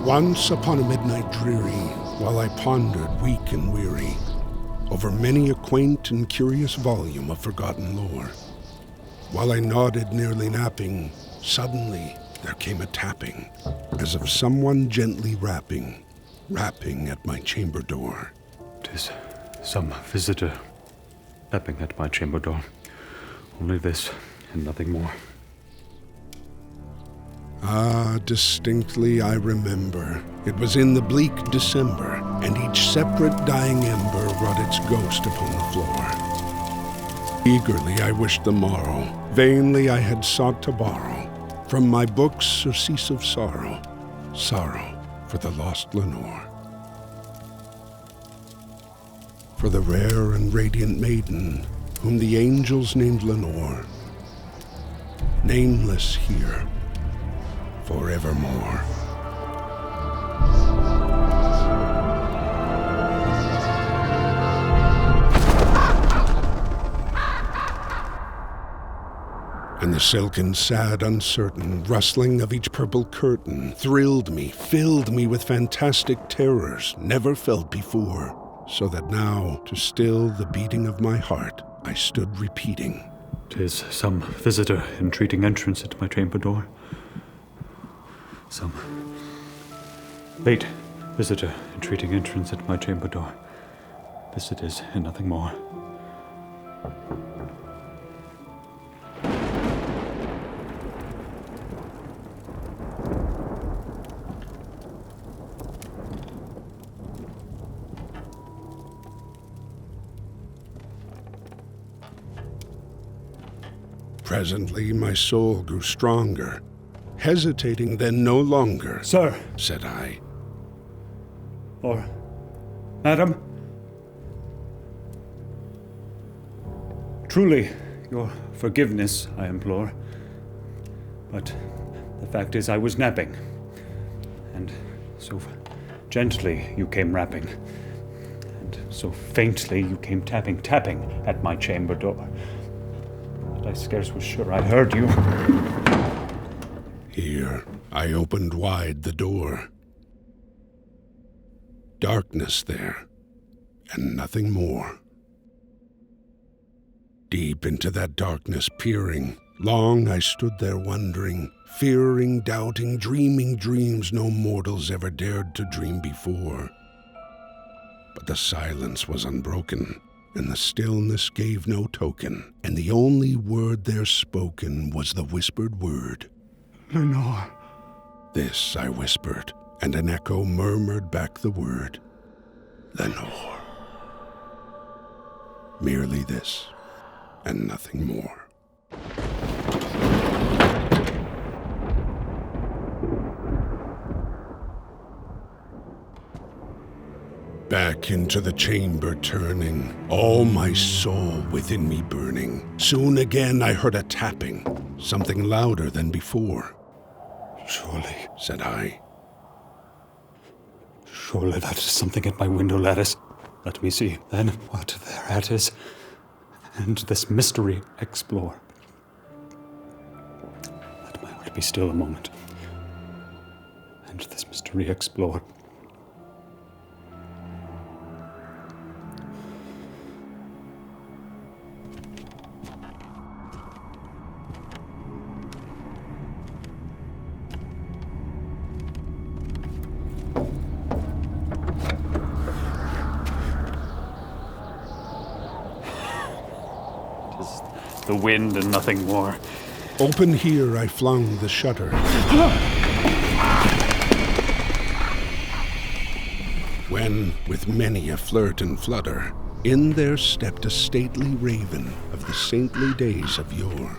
Once upon a midnight dreary, while I pondered weak and weary over many a quaint and curious volume of forgotten lore, while I nodded nearly napping, suddenly there came a tapping, as of someone gently rapping at my chamber door. 'Tis some visitor tapping at my chamber door. Only this and nothing more. Ah, distinctly I remember. It was in the bleak December, and each separate dying ember wrought its ghost upon the floor. Eagerly I wished the morrow, vainly I had sought to borrow from my books surcease of sorrow, sorrow for the lost Lenore. For the rare and radiant maiden, whom the angels named Lenore, nameless here, forevermore. And the silken, sad, uncertain rustling of each purple curtain thrilled me, filled me with fantastic terrors never felt before, so that now, to still the beating of my heart, I stood repeating, 'Tis some visitor entreating entrance at my chamber door. Some late visitor entreating entrance at my chamber door. This it is, and nothing more. Presently my soul grew stronger, hesitating then no longer. Sir, said I. Or, madam, truly, your forgiveness I implore. But the fact is I was napping, and so gently you came rapping, and so faintly you came tapping at my chamber door. I scarce was sure I heard you. Here, I opened wide the door. Darkness there, and nothing more. Deep into that darkness peering, long I stood there wondering, fearing, doubting, dreaming dreams no mortals ever dared to dream before. But the silence was unbroken, and the stillness gave no token, and the only word there spoken was the whispered word, Lenore. This I whispered, and an echo murmured back the word, Lenore. Merely this, and nothing more. Back into the chamber turning, all my soul within me burning. Soon again I heard a tapping, something louder than before. Surely, said I. Surely that is something at my window lattice. Let me see, then, what thereat is, and this mystery explore. Let my heart be still a moment, and this mystery explore. The wind and nothing more. Open here I flung the shutter. When, with many a flirt and flutter, in there stepped a stately raven of the saintly days of yore.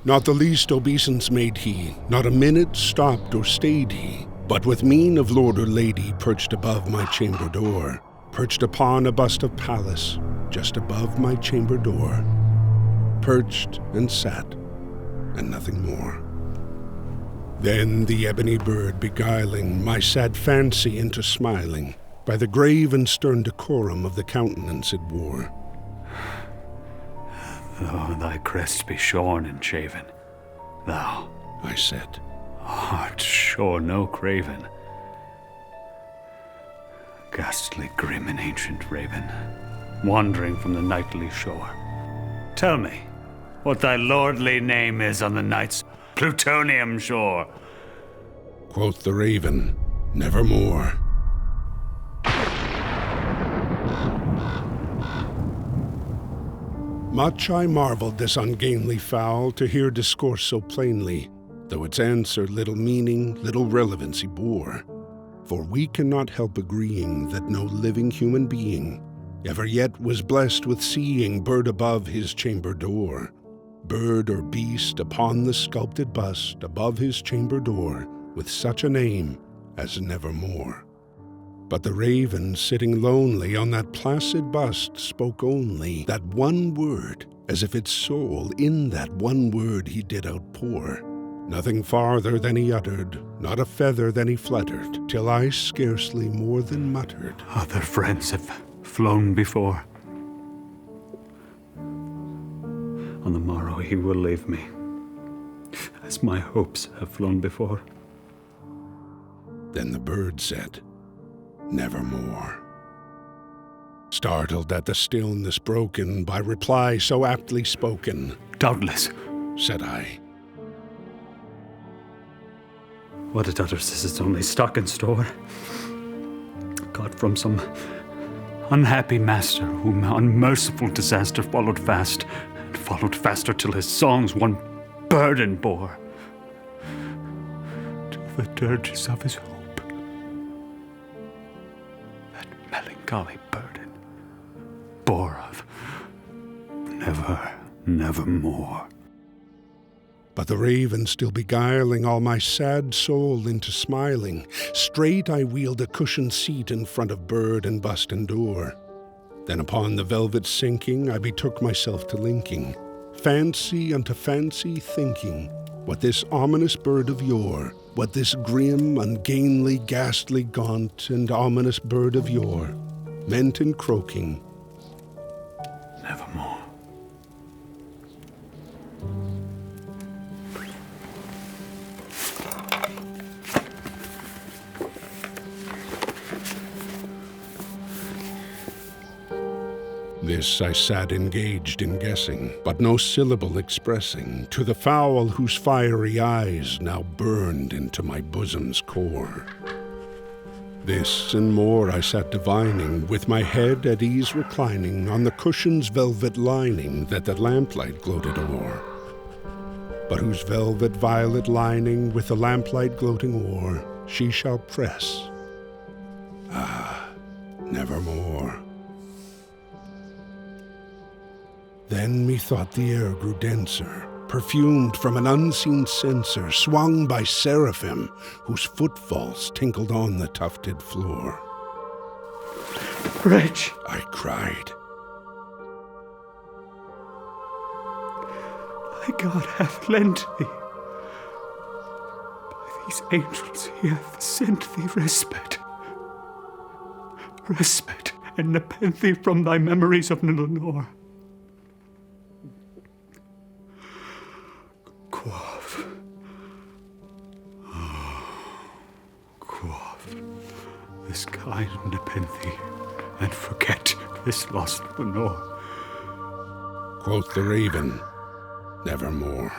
Not the least obeisance made he, not a minute stopped or stayed he, but with mien of lord or lady perched above my chamber door, perched upon a bust of Pallas, just above my chamber door. Perched and sat, and nothing more. Then the ebony bird beguiling my sad fancy into smiling, by the grave and stern decorum of the countenance it wore. Though thy crest be shorn and shaven, thou, I said, art sure no craven, ghastly, grim, and ancient raven, wandering from the nightly shore. Tell me what thy lordly name is on the night's plutonium shore. Quoth the raven, nevermore. Much I marveled this ungainly fowl to hear discourse so plainly, though its answer little meaning, little relevancy bore. For we cannot help agreeing that no living human being ever yet was blessed with seeing bird above his chamber door, bird or beast upon the sculpted bust above his chamber door, with such a name as nevermore. But the raven, sitting lonely on that placid bust, spoke only that one word, as if its soul in that one word he did outpour. Nothing farther than he uttered, not a feather than he fluttered, till I scarcely more than muttered, Other friends have flown before. On the morrow he will leave me, as my hopes have flown before. Then the bird said, nevermore. Startled at the stillness broken by reply so aptly spoken, Doubtless, said I, what it utters is its only stock and store, got from some unhappy master whom unmerciful disaster followed fast, and followed faster till his songs one burden bore, till the dirges of his hope that melancholy burden bore of nevermore. But the raven still beguiling all my sad soul into smiling, straight I wheeled a cushioned seat in front of bird and bust and door. Then upon the velvet sinking, I betook myself to linking, fancy unto fancy thinking, what this ominous bird of yore, what this grim, ungainly, ghastly, gaunt, and ominous bird of yore meant in croaking, Nevermore. This I sat engaged in guessing, but no syllable expressing, to the fowl whose fiery eyes now burned into my bosom's core. This and more I sat divining, with my head at ease reclining on the cushion's velvet lining that the lamplight gloated o'er, but whose velvet violet lining with the lamplight gloating o'er she shall press. Ah, nevermore. Then methought the air grew denser, perfumed from an unseen censer, swung by seraphim, whose footfalls tinkled on the tufted floor. Wretch! I cried. Thy God hath lent thee. By these angels he hath sent thee respite. Respite, and nepenthe from thy memories of Lenore. Quaff. Quaff this kind nepenthe, and forget this lost Lenore. Quoth the raven, nevermore.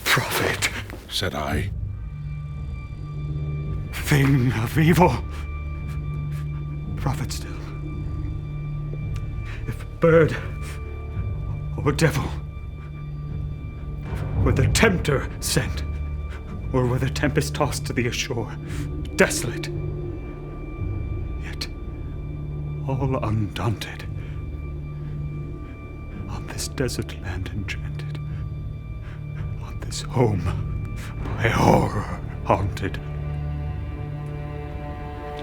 Prophet, Said I, thing of evil. Prophet still. If bird or devil, were the tempter sent, or were the tempest tossed to thee ashore, desolate, yet all undaunted, on this desert land enchanted, on this home by horror haunted.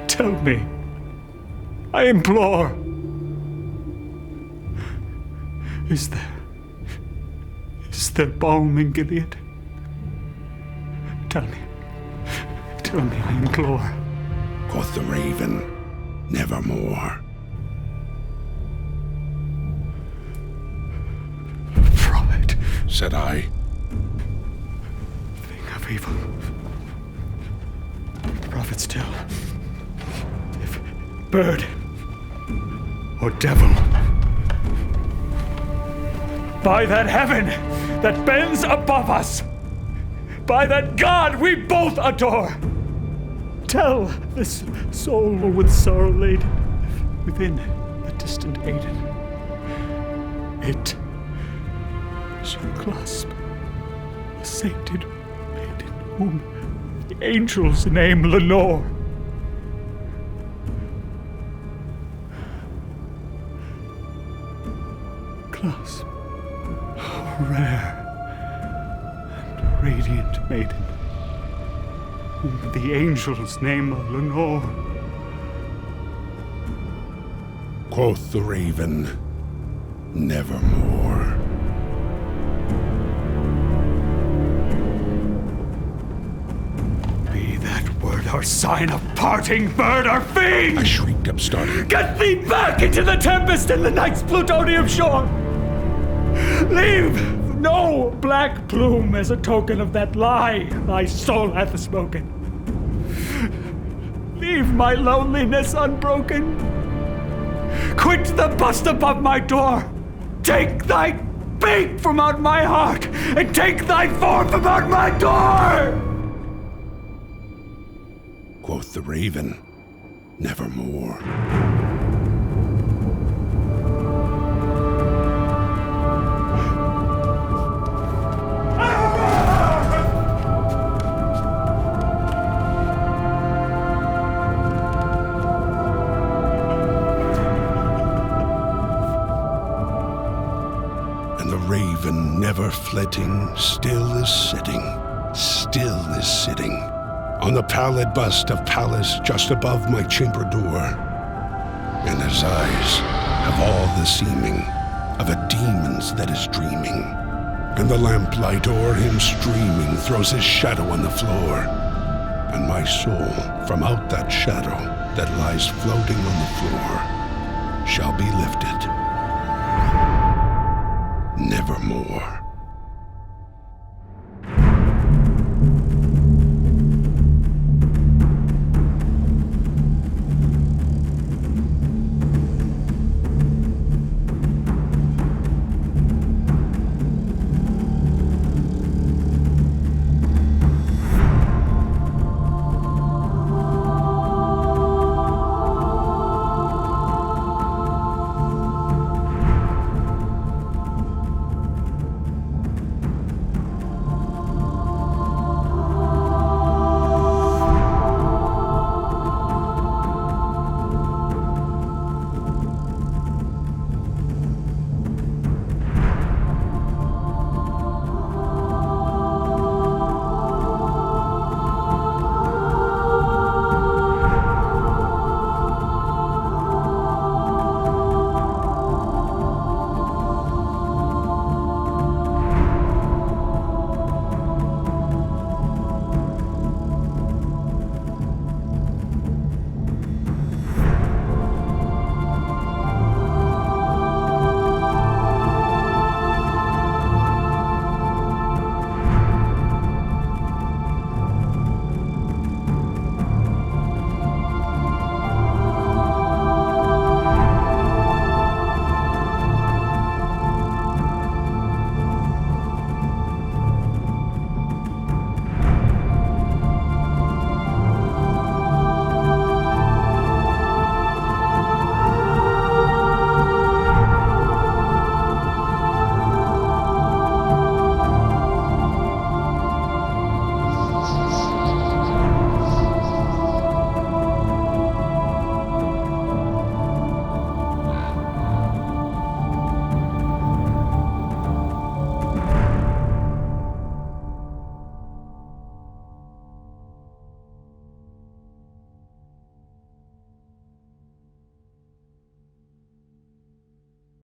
Tell me, I implore, is there balm in Gilead? Tell me, I implore. quoth the raven, nevermore. Prophet, Said I, thing of evil. Keep it still. If bird or devil, by that heaven that bends above us, by that God we both adore, tell this soul with sorrow laden within the distant Aiden, it shall clasp a sainted maiden whom the angels name Lenore. Clasp a rare and radiant maiden whom the angels name Lenore. Quoth the raven, nevermore. Be that word our sign of parting, bird or fiend! I shrieked, upstarting. Get thee back into the tempest in the night's plutonium shore! Leave no black plume as a token of that lie thy soul hath spoken. Leave my loneliness unbroken. Quit the bust above my door. Take thy beat from out my heart, and take thy form from out my door! Quoth the raven, nevermore. Raven, never flitting, still is sitting on the pallid bust of Pallas just above my chamber door. And his eyes have all the seeming of a demon's that is dreaming, and the lamplight o'er him streaming throws his shadow on the floor, and my soul from out that shadow that lies floating on the floor shall be lifted nevermore.